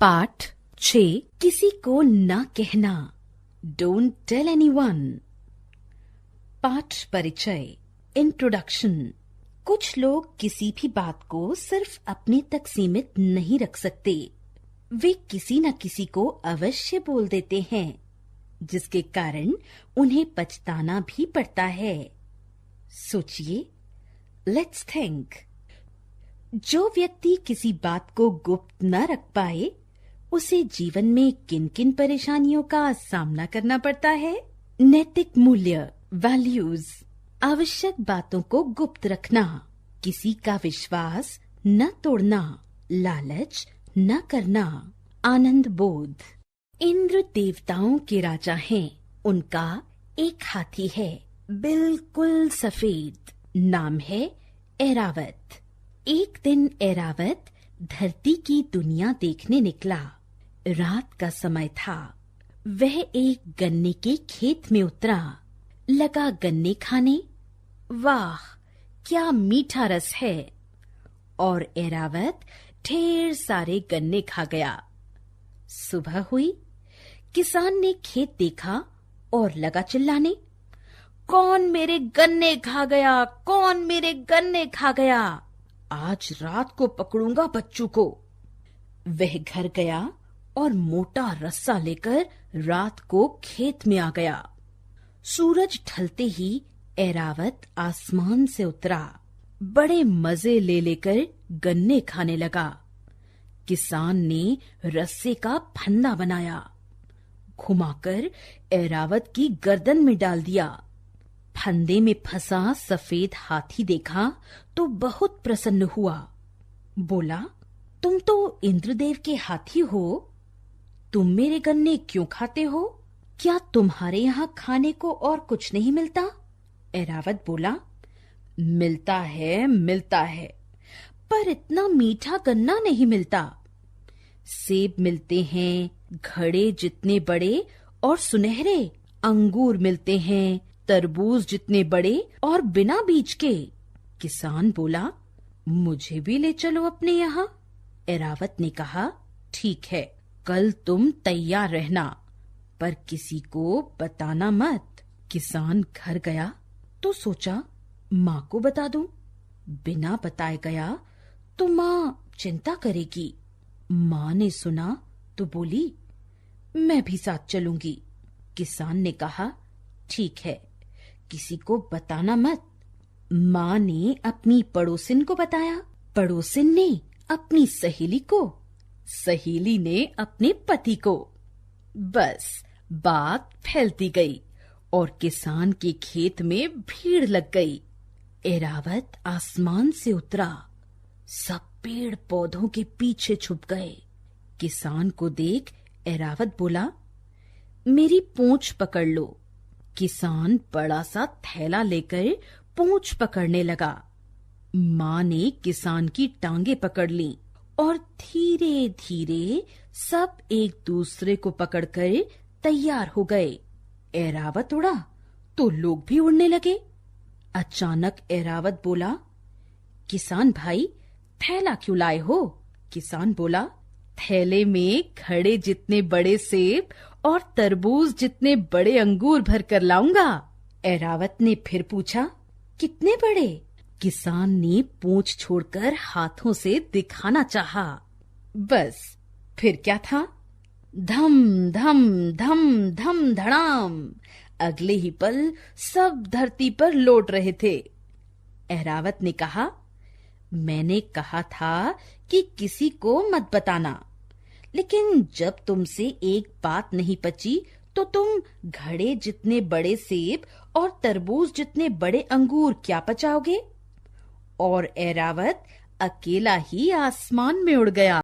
पाठ 6 किसी को ना कहना। Don't tell anyone. पाठ परिचय इंट्रोडक्शन। कुछ लोग किसी भी बात को सिर्फ अपने तक सीमित नहीं रख सकते। वे किसी न किसी को अवश्य बोल देते हैं, जिसके कारण उन्हें पछताना भी पड़ता है। सोचिए, लेट्स थिंक। जो व्यक्ति किसी बात को गुप्त न रख पाए, उसे जीवन में किन किन परेशानियों का सामना करना पड़ता है। नैतिक मूल्य, वैल्यूज, आवश्यक बातों को गुप्त रखना, किसी का विश्वास न तोड़ना, लालच न करना, आनंद बोध। इंद्र देवताओं के राजा हैं। उनका एक हाथी है, बिल्कुल सफेद। नाम है ऐरावत। एक दिन ऐरावत धरती की दुनिया देखने निकला। रात का समय था। वह एक गन्ने के खेत में उतरा, लगा गन्ने खाने। वाह, क्या मीठा रस है! और ऐरावत ढेर सारे गन्ने खा गया। सुबह हुई। किसान ने खेत देखा और लगा चिल्लाने, कौन मेरे गन्ने खा गया? कौन मेरे गन्ने खा गया? आज रात को पकड़ूंगा बच्चों को। वह घर गया और मोटा रस्सा लेकर रात को खेत में आ गया। सूरज ढलते ही ऐरावत आसमान से उतरा। बड़े मजे ले लेकर गन्ने खाने लगा। किसान ने रस्से का फंदा बनाया, घुमाकर ऐरावत की गर्दन में डाल दिया। फंदे में फंसा सफेद हाथी देखा तो बहुत प्रसन्न हुआ। बोला, तुम तो इंद्रदेव के हाथी हो, तुम मेरे गन्ने क्यों खाते हो? क्या तुम्हारे यहाँ खाने को और कुछ नहीं मिलता? ऐरावत बोला, मिलता है, पर इतना मीठा गन्ना नहीं मिलता। सेब मिलते हैं, घड़े जितने बड़े और सुनहरे। अंगूर मिलते हैं, तरबूज जितने बड़े और बिना बीज के। किसान बोला, मुझे भी ले चलो अपने यहाँ। ऐरावत ने कहा, ठीक है, कल तुम तैयार रहना, पर किसी को बताना मत। किसान घर गया तो सोचा, माँ को बता दूं। बिना बताए गया तो माँ चिंता करेगी। माँ ने सुना तो बोली, मैं भी साथ चलूंगी। किसान ने कहा, ठीक है, किसी को बताना मत। माँ ने अपनी पड़ोसिन को बताया, पड़ोसिन ने अपनी सहेली को, सहेली ने अपने पति को। बस बात फैलती गई और किसान के खेत में भीड़ लग गई। ऐरावत आसमान से उतरा, सब पेड़ पौधों के पीछे छुप गए। किसान को देख ऐरावत बोला, मेरी पूंछ पकड़ लो। किसान बड़ा सा थैला लेकर पूंछ पकड़ने लगा। माँ ने किसान की टांगे पकड़ ली और धीरे धीरे सब एक दूसरे को पकड़कर तैयार हो गए। ऐरावत उड़ा तो लोग भी उड़ने लगे। अचानक ऐरावत बोला, किसान भाई, थैला क्यों लाए हो? किसान बोला, थैले में घड़े जितने बड़े सेब और तरबूज जितने बड़े अंगूर भर कर लाऊंगा। ऐरावत ने फिर पूछा, कितने बड़े? किसान ने पूंछ छोड़कर हाथों से दिखाना चाहा। बस फिर क्या था? धम धम धम धम धड़ाम। अगले ही पल सब धरती पर लौट रहे थे। ऐरावत ने कहा, मैंने कहा था कि किसी को मत बताना, लेकिन जब तुमसे एक बात नहीं पची तो तुम घड़े जितने बड़े सेब और तरबूज जितने बड़े अंगूर क्या पचाओगे? और ऐरावत अकेला ही आसमान में उड़ गया।